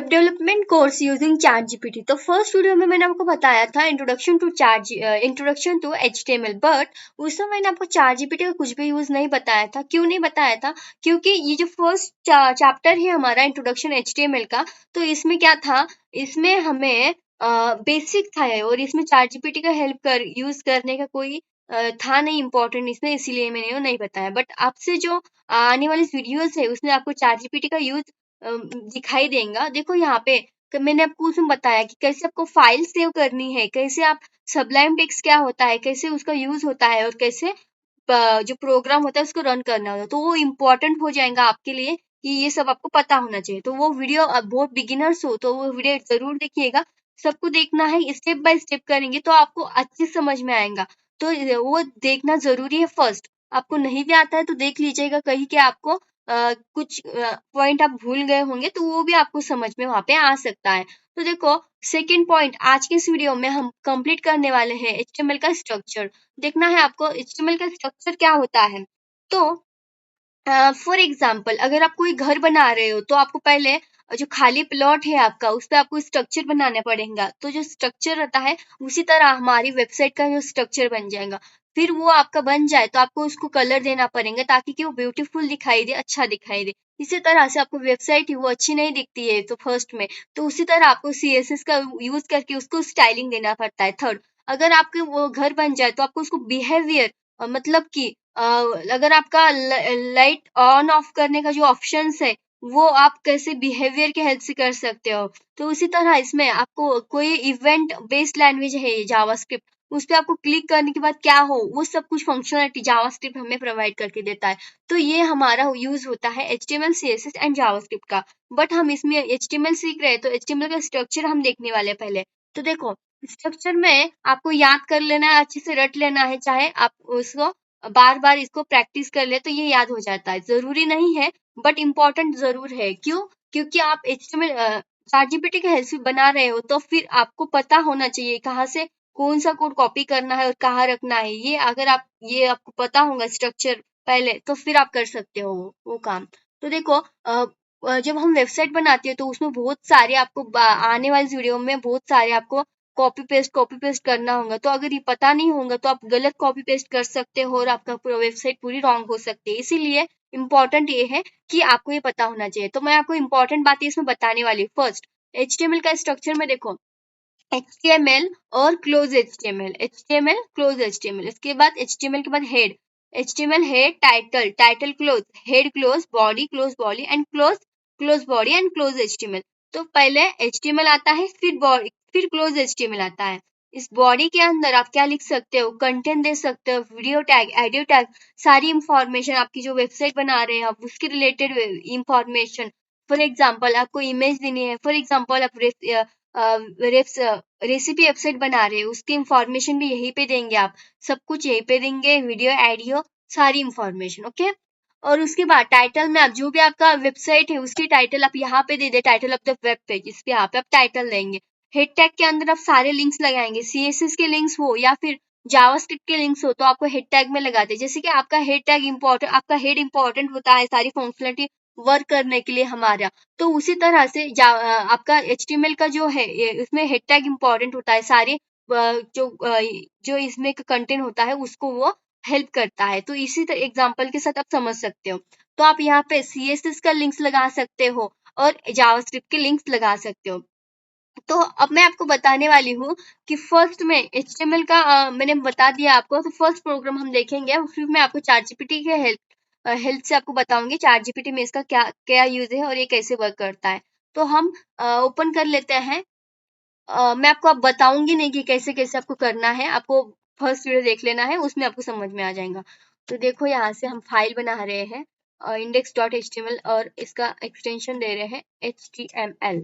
Web development course using chat GPT. तो first video में मैंने आपको बताया था इंट्रोडक्शन टू HTML, बट उस समय मैंने आपको चैट जीपीटी का कुछ भी यूज नहीं बताया था। क्यों नहीं बताया था? क्योंकि ये जो फर्स्ट चैप्टर है हमारा इंट्रोडक्शन HTML का, तो इसमें क्या था, इसमें हमें बेसिक था और इसमें चैट जीपीटी का हेल्प कर यूज करने का कोई था नहीं इम्पोर्टेंट इसमें, इसीलिए मैंने वो नहीं बताया। बट आपसे जो आने वाली वीडियोस है उसमें आपको चैट जीपीटी का यूज दिखाई देगा। देखो यहाँ पे मैंने आपको उसमें बताया कि कैसे आपको फाइल सेव करनी है, कैसे आप सबलाइम टेक्स्ट क्या होता है, कैसे उसका यूज होता है, और कैसे जो प्रोग्राम होता है उसको रन करना होता है। तो वो इम्पोर्टेंट हो जाएगा आपके लिए कि ये सब आपको पता होना चाहिए। तो वो वीडियो बहुत बिगिनर्स हो तो वो वीडियो जरूर देखिएगा। सबको देखना है, स्टेप बाय स्टेप करेंगे तो आपको अच्छे समझ में आएगा। तो वो देखना जरूरी है फर्स्ट। आपको नहीं भी आता है तो देख लीजिएगा, कहीं कि आपको कुछ पॉइंट आप भूल गए होंगे तो वो भी आपको समझ में वहां पे आ सकता है। तो देखो, सेकेंड पॉइंट आज के इस वीडियो में हम कंप्लीट करने वाले हैं HTML का स्ट्रक्चर। देखना है आपको HTML का स्ट्रक्चर क्या होता है। तो फॉर एग्जाम्पल, अगर आप कोई घर बना रहे हो तो आपको पहले जो खाली प्लॉट है आपका उस पर आपको स्ट्रक्चर बनाना पड़ेगा। तो जो स्ट्रक्चर रहता है उसी तरह हमारी वेबसाइट का जो स्ट्रक्चर बन जाएगा। फिर वो आपका बन जाए तो आपको उसको कलर देना पड़ेगा ताकि कि वो ब्यूटीफुल दिखाई दे, अच्छा दिखाई दे। इसी तरह से आपको वेबसाइट वो अच्छी नहीं दिखती है तो फर्स्ट में, तो उसी तरह आपको CSS का यूज करके उसको स्टाइलिंग देना पड़ता है। थर्ड, अगर आपके वो घर बन जाए तो आपको उसको बिहेवियर, मतलब कि अगर आपका लाइट ऑन ऑफ करने का जो ऑप्शंस है वो आप कैसे बिहेवियर के हेल्प से कर सकते हो। तो उसी तरह इसमें आपको कोई इवेंट बेस्ड लैंग्वेज है जावास्क्रिप्ट, उस पर आपको क्लिक करने के बाद क्या हो वो सब कुछ फंक्शनलिटी जावास्क्रिप्ट हमें प्रोवाइड करके देता है। तो ये हमारा यूज होता है HTML CSS एंड जावास्क्रिप्ट का। बट हम इसमें HTML सीख रहे हैं तो HTML का स्ट्रक्चर हम देखने वाले पहले। तो देखो, स्ट्रक्चर में आपको याद कर लेना है, अच्छे से रट लेना है, चाहे आप उसको बार बार इसको प्रैक्टिस कर ले तो ये याद हो जाता है। जरूरी नहीं है बट इम्पोर्टेंट जरूर है। क्यों? क्योंकि आप HTML ChatGPT के हेल्प से बना रहे हो तो फिर आपको पता होना चाहिए कहाँ से कौन सा कोड कॉपी करना है और कहाँ रखना है। ये अगर आप ये आपको पता होगा स्ट्रक्चर पहले तो फिर आप कर सकते हो वो काम। तो देखो, जब हम वेबसाइट बनाते हैं तो उसमें बहुत सारे आपको आने वाली वीडियो में बहुत सारे आपको कॉपी पेस्ट करना होगा। तो अगर ये पता नहीं होगा तो आप गलत कॉपी पेस्ट कर सकते हो और आपका पूरा वेबसाइट पूरी रॉन्ग हो सकती है। इसीलिए इम्पोर्टेंट ये है कि आपको ये पता होना चाहिए। तो मैं आपको इम्पोर्टेंट बातें इसमें बताने वाली हूँ। फर्स्ट, HTML का स्ट्रक्चर में देखो, HTML और close HTML, HTML close HTML, इसके बाद HTML के बाद head, HTML head, title close, head close, body close body and close body and close HTML। तो पहले HTML आता है, फिर बॉडी, फिर क्लोज HTML आता है। इस बॉडी के अंदर आप क्या लिख सकते हो, कंटेंट दे सकते हो, वीडियो टैग, ऑडियो टैग, सारी इंफॉर्मेशन आपकी जो वेबसाइट बना रहे हैं आप उसके रिलेटेड इंफॉर्मेशन। फॉर एग्जाम्पल आपको इमेज देनी है, फॉर एग्जाम्पल आप रेसिपी वेबसाइट बना रहे हैं उसकी इंफॉर्मेशन भी यहीं पे देंगे आप, सब कुछ यहीं पे देंगे, वीडियो ऑडियो सारी इंफॉर्मेशन। ओके, और उसके बाद टाइटल में आप जो भी आपका वेबसाइट है उसकी टाइटल आप यहाँ पे दे दे, title of the web page, इस पे यहाँ पे आप टाइटल देंगे। हेड टैग के अंदर आप सारे लिंक्स लगाएंगे, CSS के लिंक्स हो या फिर जावास्क्रिप्ट के लिंक्स हो तो आपको हेड टैग में लगाते हैं। जैसे कि आपका हेड टैग इंपॉर्टेंट, आपका हेड इंपॉर्टेंट होता है सारी फंक्शनलिटी वर्क करने के लिए हमारा, तो उसी तरह से आपका HTML का जो है उसमें हेड टैग इंपॉर्टेंट होता है, सारे जो इसमें कंटेंट होता है उसको वो हेल्प करता है। तो इसी एग्जांपल के साथ आप समझ सकते हो। तो आप यहाँ पे CSS का लिंक्स लगा सकते हो और जावास्क्रिप्ट के लिंक्स लगा सकते हो। तो अब मैं आपको बताने वाली हूँ कि फर्स्ट में HTML का मैंने बता दिया आपको। तो फर्स्ट प्रोग्राम हम देखेंगे, फिर मैं आपको ChatGPT के हेल्प से आपको बताऊंगी ChatGPT में इसका क्या क्या यूज है और ये कैसे वर्क करता है। तो हम ओपन कर लेते हैं। मैं आपको अब बताऊंगी नहीं कि कैसे कैसे आपको करना है, आपको फर्स्ट वीडियो देख लेना है, उसमें आपको समझ में आ जाएगा। तो देखो, यहाँ से हम फाइल बना रहे हैं index.html और इसका एक्सटेंशन दे रहे हैं HTML।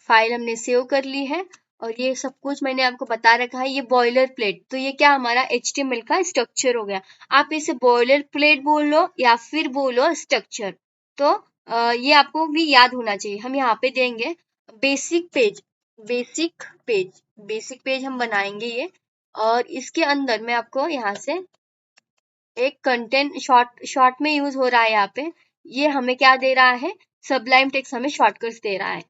फाइल हमने सेव कर ली है और ये सब कुछ मैंने आपको बता रखा है। ये बॉयलर प्लेट, तो ये क्या हमारा HTML का स्ट्रक्चर हो गया। आप इसे बॉयलर प्लेट बोल लो या फिर बोलो स्ट्रक्चर, तो ये आपको भी याद होना चाहिए। हम यहाँ पे देंगे बेसिक पेज, बेसिक पेज हम बनाएंगे ये, और इसके अंदर मैं आपको यहाँ से एक कंटेंट शॉर्ट में यूज हो रहा है यहाँ पे, ये हमें क्या दे रहा है, सबलाइम टेक्स्ट हमें शॉर्टकट्स दे रहा है।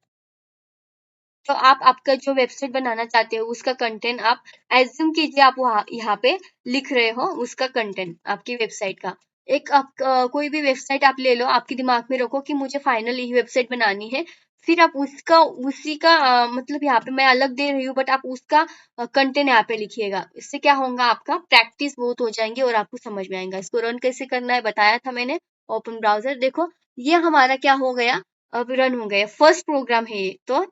तो आप आपका जो वेबसाइट बनाना चाहते हो उसका कंटेंट आप एज्यूम कीजिए, आप वहाँ यहाँ पे लिख रहे हो उसका कंटेंट आपकी वेबसाइट का। एक आप कोई भी वेबसाइट आप ले लो, आपके दिमाग में रखो कि मुझे फाइनल यही वेबसाइट बनानी है, फिर आप उसका उसी का मतलब यहाँ पे मैं अलग दे रही हूँ बट आप उसका कंटेंट यहाँ पे लिखिएगा। इससे क्या होगा, आपका प्रैक्टिस बहुत हो जाएंगे और आपको समझ में आएगा। इसको रन कैसे करना है बताया था मैंने। ओपन ब्राउजर, देखो ये हमारा क्या हो गया, अब रन हो गया। फर्स्ट प्रोग्राम है ये, तो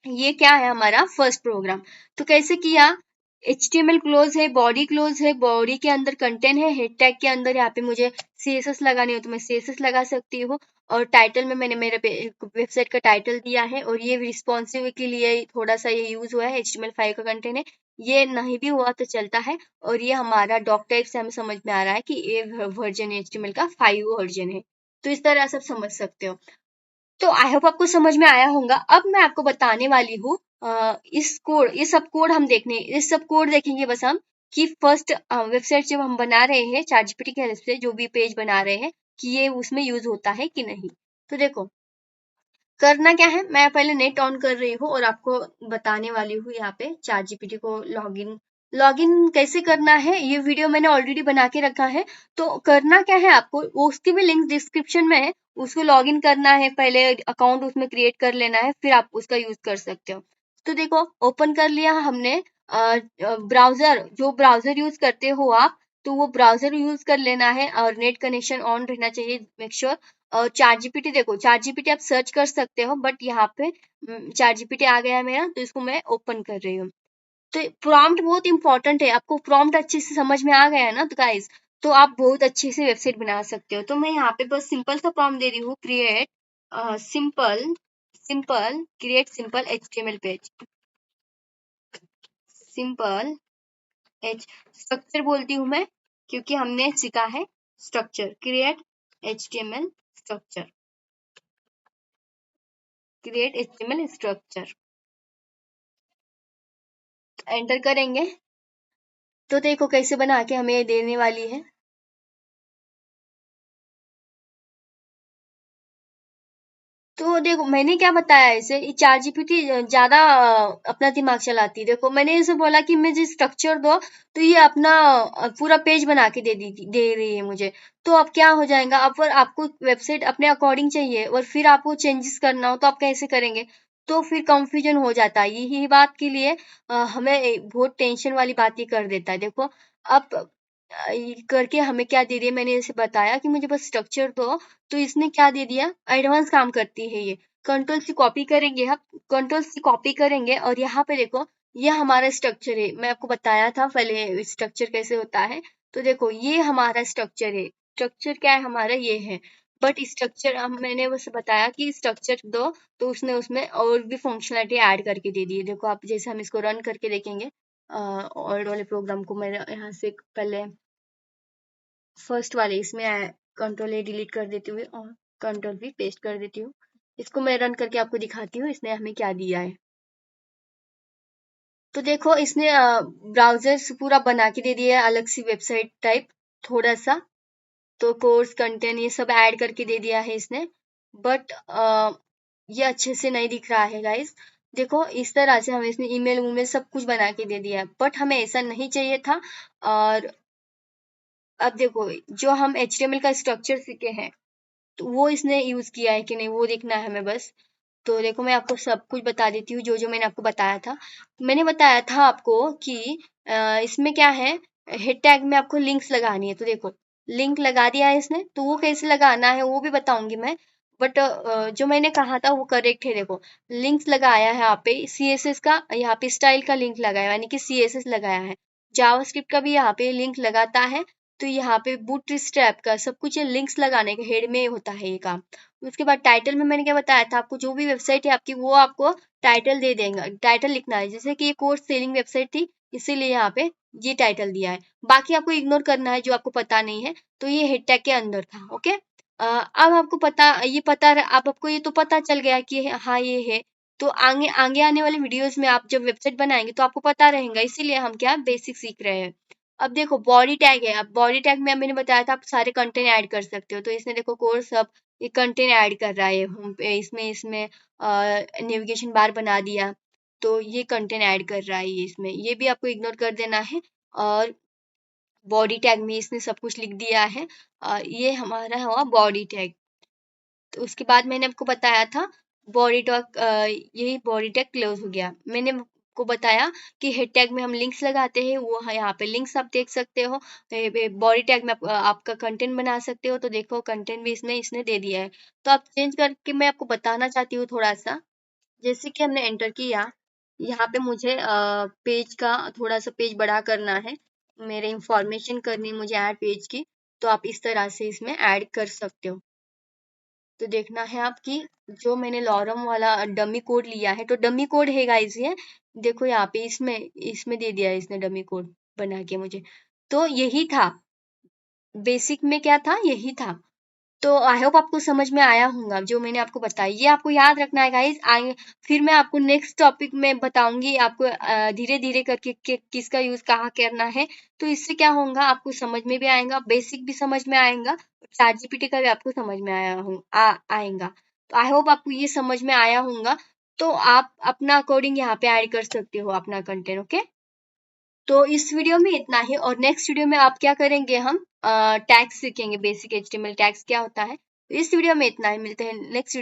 ये क्या है हमारा फर्स्ट प्रोग्राम। तो कैसे किया, HTML क्लोज है, बॉडी क्लोज है, बॉडी के अंदर कंटेंट है, हेड टैग के अंदर यहाँ पे मुझे CSS लगानी हो तो मैं CSS लगा सकती हूँ, और टाइटल में मैंने मेरे वेबसाइट का टाइटल दिया है, और ये रिस्पॉन्सिव के लिए थोड़ा सा ये यूज हुआ है, HTML5 का कंटेंट है, ये नहीं भी हुआ तो चलता है। और ये हमारा डॉक टाइप से हमें समझ में आ रहा है कि ये वर्जन HTML का 5 वर्जन है। तो इस तरह से आप समझ सकते हो। तो आई होप आपको समझ में आया होगा। अब मैं आपको बताने वाली हूँ इस कोड, ये सब कोड हम देखने, ये सब कोड देखेंगे बस हम, कि फर्स्ट वेबसाइट जब हम बना रहे हैं चैट जीपीटी की हेल्प से, जो भी पेज बना रहे हैं, कि ये उसमें यूज होता है कि नहीं। तो देखो करना क्या है, मैं पहले नेट ऑन कर रही हूँ और आपको बताने वाली हूँ यहाँ पे चैट जीपीटी को लॉगिन लॉगिन कैसे करना है। ये वीडियो मैंने ऑलरेडी बना के रखा है। तो करना क्या है आपको, उसकी भी लिंक डिस्क्रिप्शन में है, उसको लॉगिन करना है, पहले अकाउंट उसमें क्रिएट कर लेना है, फिर आप उसका यूज कर सकते हो। तो देखो ओपन कर लिया हमने ब्राउजर, जो ब्राउजर यूज करते हो आप, तो वो ब्राउजर यूज कर लेना है और नेट कनेक्शन ऑन रहना चाहिए, मेक श्योर। और चैट जीपीटी, देखो चैट जीपीटी आप सर्च कर सकते हो, बट यहाँ पे चैट जीपीटी आ गया है मेरा, तो इसको मैं ओपन कर रही हूँ। तो प्रॉम्प्ट बहुत इंपॉर्टेंट है, आपको प्रॉम्प्ट अच्छे से समझ में आ गया है ना तो गाइस, तो आप बहुत अच्छे से वेबसाइट बना सकते हो। तो मैं यहाँ पे बस सिंपल सा प्रॉम्प्ट दे रही हूँ, create simple simple create simple HTML page, simple H, structure बोलती हूँ मैं क्योंकि हमने सीखा है structure, create HTML structure, create HTML structure, enter करेंगे तो देखो कैसे बना के हमें देने वाली है। तो देखो मैंने क्या बताया इसे, चैट जीपीटी ज्यादा अपना दिमाग चलाती है। देखो मैंने इसे बोला कि मुझे स्ट्रक्चर दो, तो ये अपना पूरा पेज बना के दे रही है मुझे। तो अब क्या हो जाएगा, अब पर आपको वेबसाइट अपने अकॉर्डिंग चाहिए और फिर आपको चेंजेस करना हो तो आप कैसे करेंगे, तो फिर कंफ्यूजन हो जाता है। यही बात के लिए हमें बहुत टेंशन वाली बात ये कर देता है। देखो अब करके हमें क्या दे दिया, मैंने इसे बताया कि मुझे बस स्ट्रक्चर दो, तो इसने क्या दे दिया, एडवांस काम करती है ये। कंट्रोल सी कॉपी करेंगे हम, कंट्रोल सी कॉपी करेंगे और यहाँ पे देखो ये हमारा स्ट्रक्चर है। मैं आपको बताया था पहले स्ट्रक्चर कैसे होता है। तो देखो ये हमारा स्ट्रक्चर है, स्ट्रक्चर क्या है हमारा, ये है। बट स्ट्रक्चर हम, मैंने बस बताया कि स्ट्रक्चर दो, तो उसने उसमें और भी फंक्शनलिटी ऐड करके दे दी है। देखो आप जैसे हम इसको रन करके देखेंगे, और वाले प्रोग्राम को मैं यहाँ से पहले फर्स्ट वाले इसमें कंट्रोल A डिलीट कर देती हूँ और कंट्रोल V पेस्ट कर देती हूँ। इसको मैं रन करके आपको दिखाती हूँ इसने हमें क्या दिया है। तो देखो इसने ब्राउजर पूरा बना के दे दिया है, अलग सी वेबसाइट टाइप थोड़ा सा। तो कोर्स कंटेंट ये सब ऐड करके दे दिया है इसने, बट ये अच्छे से नहीं दिख रहा है गाइस। देखो इस तरह से हमें इसने ईमेल उमेल सब कुछ बना के दे दिया है, बट हमें ऐसा नहीं चाहिए था। और अब देखो जो हम HTML का स्ट्रक्चर सीखे हैं, तो वो इसने यूज किया है कि नहीं वो देखना है हमें बस। तो देखो मैं आपको सब कुछ बता देती हूँ जो जो मैंने आपको बताया था। मैंने बताया था आपको कि इसमें क्या है, हेड टैग में आपको लिंक्स लगानी है। तो देखो लिंक लगा दिया है इसने, तो वो कैसे लगाना है वो भी बताऊंगी मैं। बट जो मैंने कहा था वो करेक्ट है। देखो लिंक्स लगाया है यहाँ पे CSS का, यहाँ पे स्टाइल का लिंक लगाया यानी कि CSS लगाया है। जावास्क्रिप्ट का भी यहाँ पे लिंक लगाता है। तो यहाँ पे बूटस्ट्रैप का सब कुछ लिंक्स लगाने के हेड में होता है ये काम। उसके बाद टाइटल में मैंने क्या बताया था आपको, जो भी वेबसाइट है आपकी वो आपको टाइटल दे देंगे, टाइटल लिखना है। जैसे कि ये कोर्स सेलिंग वेबसाइट थी, इसीलिए यहाँ पे ये टाइटल दिया है। बाकी आपको इग्नोर करना है जो आपको पता नहीं है। तो ये हेड टैग के अंदर था, ओके। अब आपको पता, ये पता अब आपको ये तो पता चल गया कि हाँ ये है। तो आगे आगे आने वाले वीडियोस में आप जब वेबसाइट बनाएंगे तो आपको पता रहेगा, इसीलिए हम क्या बेसिक सीख रहे हैं। अब देखो बॉडी टैग है, अब बॉडी टैग में मैंने बताया था आप सारे कंटेंट ऐड कर सकते हो। तो इसने देखो कोर्स अब ये कंटेंट ऐड कर रहा है होम पे, इसमें नेविगेशन बार बना दिया, तो ये कंटेंट ऐड कर रहा है ये इसमें, ये भी आपको इग्नोर कर देना है। और बॉडी टैग में इसने सब कुछ लिख दिया है, ये हमारा हुआ बॉडी टैग। तो उसके बाद मैंने आपको बताया था बॉडी टैग, यही बॉडी टैग क्लोज हो गया। मैंने आपको बताया कि हेड टैग में हम लिंक्स लगाते हैं, वो यहाँ पे लिंक्स आप देख सकते हो। बॉडी टैग में आपका कंटेंट बना सकते हो, तो देखो कंटेंट भी इसमें इसने दे दिया है। तो आप चेंज करके मैं आपको बताना चाहती हूँ थोड़ा सा। जैसे कि हमने एंटर किया, यहाँ पे मुझे पेज का थोड़ा सा पेज बड़ा करना है, मेरे इंफॉर्मेशन करनी है मुझे ऐड पेज की, तो आप इस तरह से इसमें ऐड कर सकते हो। तो देखना है आपकी, जो मैंने लॉरम वाला डमी कोड लिया है, तो डमी कोड है गाइस ये, देखो यहाँ पे इसमें इसमें दे दिया है इसने डमी कोड बना के मुझे। तो यही था, बेसिक में क्या था, यही था। तो आई होप आपको समझ में आया होगा जो मैंने आपको बताया, ये आपको याद रखना है गाइस। आगे फिर मैं आपको नेक्स्ट टॉपिक में बताऊंगी आपको धीरे धीरे करके किसका यूज कहाँ करना है। तो इससे क्या होगा, आपको समझ में भी आएगा, बेसिक भी समझ में आएगा, चैट जीपीटी का भी आपको समझ में आएगा। तो आई होप आपको ये समझ में आया होगा। तो आप अपना अकॉर्डिंग यहाँ पे ऐड कर सकते हो अपना कंटेंट। ओके, तो इस वीडियो में इतना ही, और नेक्स्ट वीडियो में आप क्या करेंगे, हम टैग्स सीखेंगे, बेसिक एचटीएमएल टैग्स क्या होता है। तो इस वीडियो में इतना ही, मिलते हैं नेक्स्ट